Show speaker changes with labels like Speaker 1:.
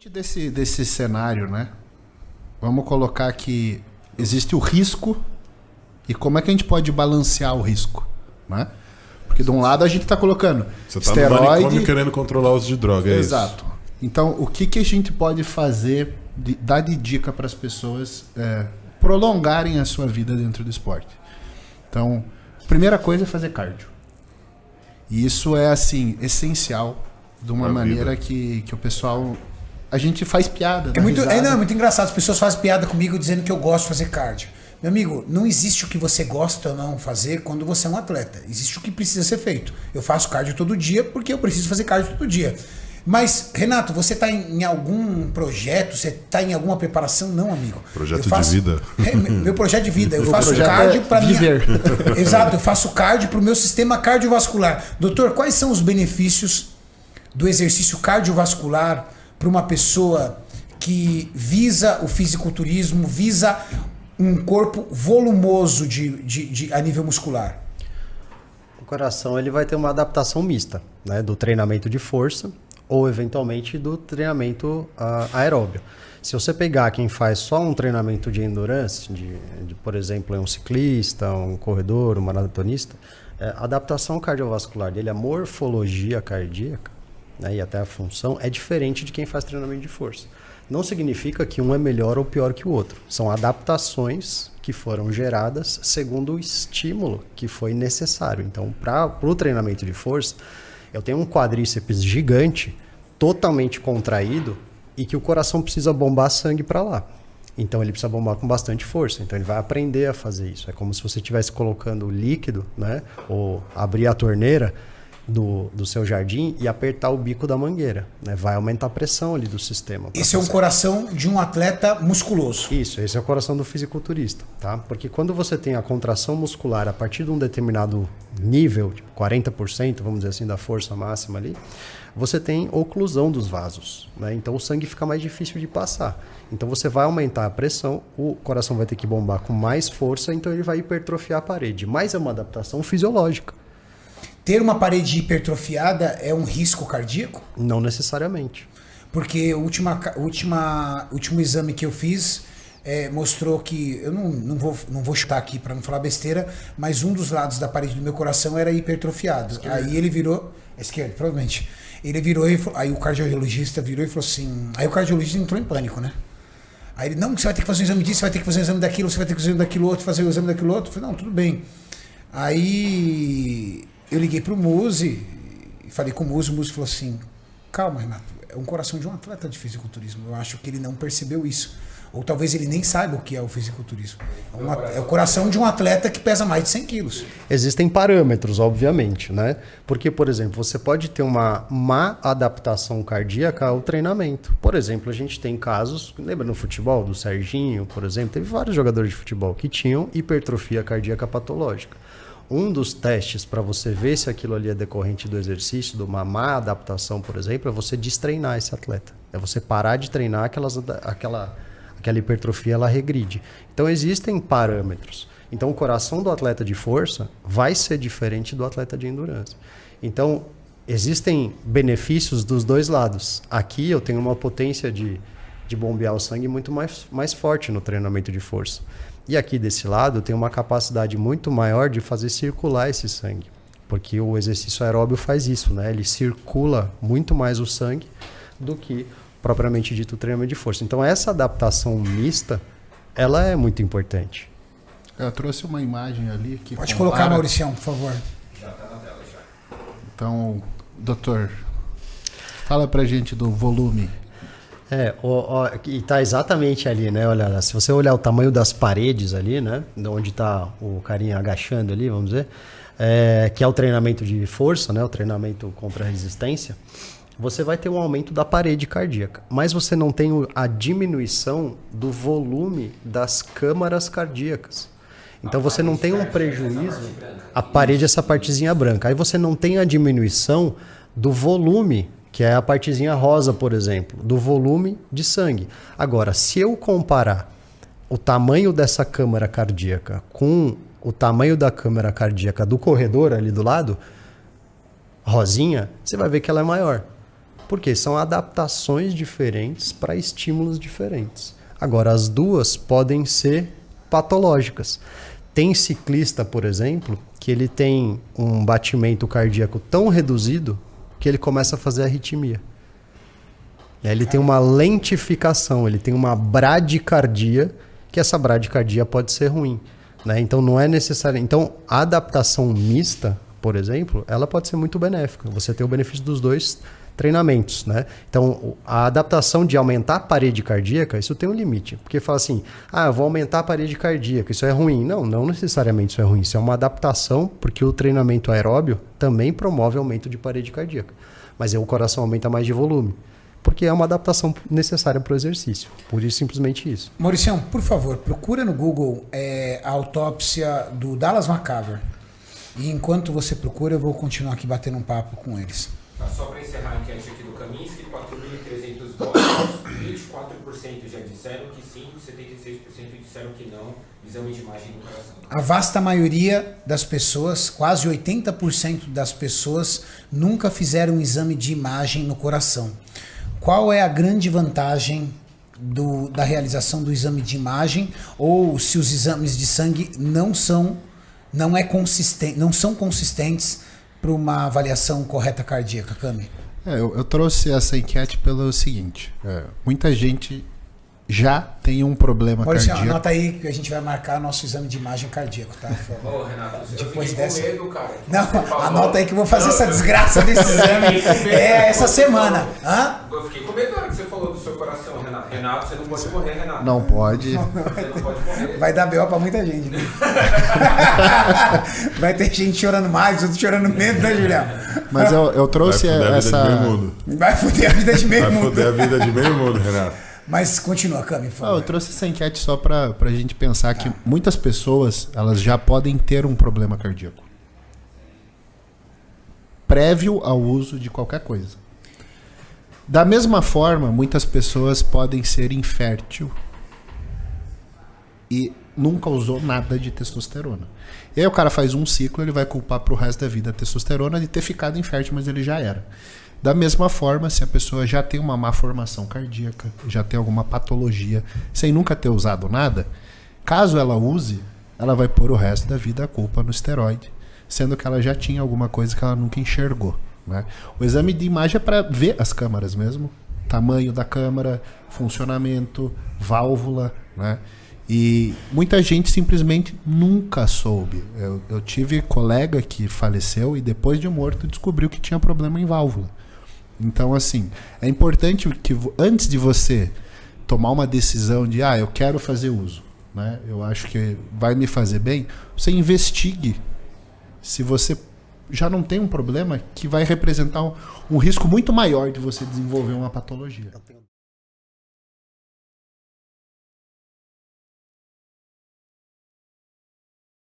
Speaker 1: Desse cenário, né? Vamos colocar que existe o risco e como é que a gente pode balancear o risco, né? Porque de um lado a gente está colocando
Speaker 2: você tá no manicômio querendo controlar o uso de droga, é
Speaker 1: exato.
Speaker 2: Isso?
Speaker 1: Então, o que a gente pode fazer, dar de dica para as pessoas prolongarem a sua vida dentro do esporte? Então, a primeira coisa é fazer cardio. E isso é, assim, essencial de uma maneira que o pessoal... A gente faz piada.
Speaker 3: É muito engraçado. As pessoas fazem piada comigo dizendo que eu gosto de fazer cardio. Meu amigo, não existe o que você gosta ou não fazer quando você é um atleta. Existe o que precisa ser feito. Eu faço cardio todo dia porque eu preciso fazer cardio todo dia. Mas, Renato, você está em algum projeto? Você está em alguma preparação? Não, amigo.
Speaker 2: Projeto de vida?
Speaker 3: Meu projeto de vida. Eu faço cardio para
Speaker 1: viver.
Speaker 3: Exato, eu faço cardio para o meu sistema cardiovascular. Doutor, quais são os benefícios do exercício cardiovascular para uma pessoa que visa o fisiculturismo, visa um corpo volumoso a nível muscular?
Speaker 4: O coração ele vai ter uma adaptação mista, né, do treinamento de força ou eventualmente do treinamento aeróbio. Se você pegar quem faz só um treinamento de endurance, por exemplo, um ciclista, um corredor, um maratonista, a adaptação cardiovascular dele, a morfologia cardíaca, né, e até a função, é diferente de quem faz treinamento de força. Não significa que um é melhor ou pior que o outro. São adaptações que foram geradas segundo o estímulo que foi necessário. Então, para o treinamento de força, eu tenho um quadríceps gigante, totalmente contraído, e que o coração precisa bombar sangue para lá. Então, ele precisa bombar com bastante força. Então, ele vai aprender a fazer isso. É como se você estivesse colocando líquido, né, ou abrir a torneira do seu jardim e apertar o bico da mangueira, né? Vai aumentar a pressão ali do sistema.
Speaker 3: Esse é um coração de um atleta musculoso.
Speaker 4: Isso, esse é o coração do fisiculturista, tá? Porque quando você tem a contração muscular a partir de um determinado nível, tipo 40%, vamos dizer assim, da força máxima ali, você tem oclusão dos vasos, né? Então o sangue fica mais difícil de passar. Então você vai aumentar a pressão, o coração vai ter que bombar com mais força, então ele vai hipertrofiar a parede. Mas é uma adaptação fisiológica.
Speaker 3: Ter uma parede hipertrofiada é um risco cardíaco?
Speaker 4: Não necessariamente.
Speaker 3: Porque o último exame que eu fiz mostrou que, eu não vou chutar aqui para não falar besteira, mas um dos lados da parede do meu coração era hipertrofiado. Esquerda. Aí ele virou... Esquerda, provavelmente. Ele virou aí o cardiologista virou e falou assim... Aí o cardiologista entrou em pânico, né? Aí ele, não, você vai ter que fazer um exame disso, você vai ter que fazer um exame daquilo, você vai ter que fazer um exame daquilo outro, fazer o exame daquilo outro. Eu falei, não, tudo bem. Aí... Eu liguei pro Muzi e falei com o Muzi falou assim, calma, Renato, é um coração de um atleta de fisiculturismo. Eu acho que ele não percebeu isso. Ou talvez ele nem saiba o que é o fisiculturismo. É o coração de um atleta que pesa mais de 100 quilos.
Speaker 4: Existem parâmetros, obviamente, né? Porque, por exemplo, você pode ter uma má adaptação cardíaca ao treinamento. Por exemplo, a gente tem casos, lembra no futebol, do Serginho, por exemplo, teve vários jogadores de futebol que tinham hipertrofia cardíaca patológica. Um dos testes para você ver se aquilo ali é decorrente do exercício, de uma má adaptação, por exemplo, é você destreinar esse atleta. É você parar de treinar, aquela hipertrofia ela regride. Então existem parâmetros. Então o coração do atleta de força vai ser diferente do atleta de endurance. Então existem benefícios dos dois lados. Aqui eu tenho uma potência de bombear o sangue muito mais forte no treinamento de força. E aqui desse lado tem uma capacidade muito maior de fazer circular esse sangue. Porque o exercício aeróbio faz isso, né? Ele circula muito mais o sangue do que propriamente dito o treinamento de força. Então essa adaptação mista, ela é muito importante.
Speaker 1: Eu trouxe uma imagem ali que
Speaker 3: pode colocar, Mauricião, por favor.
Speaker 1: Já está na tela já. Então, doutor, fala pra gente do volume.
Speaker 4: E tá exatamente ali, né? Olha, se você olhar o tamanho das paredes ali, né? Onde tá o carinha agachando ali, vamos dizer, que é o treinamento de força, né? O treinamento contra a resistência, você vai ter um aumento da parede cardíaca, mas você não tem a diminuição do volume das câmaras cardíacas. Então você não tem um prejuízo. A parede é essa partezinha branca. Aí você não tem a diminuição do volume, que é a partezinha rosa, por exemplo, do volume de sangue. Agora, se eu comparar o tamanho dessa câmara cardíaca com o tamanho da câmara cardíaca do corredor ali do lado, rosinha, você vai ver que ela é maior. Porque são adaptações diferentes para estímulos diferentes. Agora, as duas podem ser patológicas. Tem ciclista, por exemplo, que ele tem um batimento cardíaco tão reduzido que ele começa a fazer arritmia. Ele tem uma lentificação, ele tem uma bradicardia, que essa bradicardia pode ser ruim. Né? Então, não é necessário. Então, a adaptação mista, por exemplo, ela pode ser muito benéfica. Você tem o benefício dos dois treinamentos, né? Então, a adaptação de aumentar a parede cardíaca, isso tem um limite. Porque fala assim, eu vou aumentar a parede cardíaca, isso é ruim. Não, não necessariamente isso é ruim. Isso é uma adaptação, porque o treinamento aeróbio também promove aumento de parede cardíaca. Mas o coração aumenta mais de volume. Porque é uma adaptação necessária para o exercício. Por isso, simplesmente isso.
Speaker 3: Mauricião, por favor, procura no Google a autópsia do Dallas McCaver. E enquanto você procura, eu vou continuar aqui batendo um papo com eles.
Speaker 5: Só para encerrar a enquete aqui do Kaminsky, 4.300 24% já disseram que sim, 76% disseram que não, exame de imagem do coração.
Speaker 3: A vasta maioria das pessoas, quase 80% das pessoas, nunca fizeram um exame de imagem no coração. Qual é a grande vantagem da realização do exame de imagem, ou se os exames de sangue não são consistentes para uma avaliação correta cardíaca, Cami?
Speaker 1: Eu trouxe essa enquete pelo seguinte, muita gente já tem um problema cardíaco.
Speaker 3: Anota aí que a gente vai marcar nosso exame de imagem cardíaco, tá?
Speaker 5: Ô, Renato,
Speaker 3: depois
Speaker 5: eu
Speaker 3: dessa...
Speaker 5: com medo, cara.
Speaker 3: Não, anota aí que eu vou fazer essa desgraça desse exame essa semana. Hã?
Speaker 5: Eu fiquei com medo na hora que você falou do seu coração, Renato. Renato, você não pode morrer, Renato.
Speaker 1: Não pode.
Speaker 5: Você não pode morrer.
Speaker 3: Vai dar B.O. pra muita gente, né? Vai ter gente chorando mais, outros chorando menos, né, Julião?
Speaker 1: Mas eu trouxe essa...
Speaker 3: Vai foder a vida de meio mundo.
Speaker 2: Vai foder a vida de meio mundo, Renato.
Speaker 3: Mas continua, Cami, por favor.
Speaker 1: Eu trouxe essa enquete só pra gente pensar que muitas pessoas, elas já podem ter um problema cardíaco prévio ao uso de qualquer coisa. Da mesma forma, muitas pessoas podem ser infértil e nunca usou nada de testosterona. E aí o cara faz um ciclo, ele vai culpar pro resto da vida a testosterona de ter ficado infértil, mas ele já era. Da mesma forma, se a pessoa já tem uma má formação cardíaca, já tem alguma patologia, sem nunca ter usado nada, caso ela use, ela vai pôr o resto da vida a culpa no esteroide, sendo que ela já tinha alguma coisa que ela nunca enxergou. Né? O exame de imagem é para ver as câmaras mesmo, tamanho da câmara, funcionamento, válvula, né? E muita gente simplesmente nunca soube. Eu tive colega que faleceu e depois de morto descobriu que tinha problema em válvula. Então, assim, é importante que antes de você tomar uma decisão de, eu quero fazer uso, né? Eu acho que vai me fazer bem, você investigue se você já não tem um problema que vai representar um risco muito maior de você desenvolver uma patologia.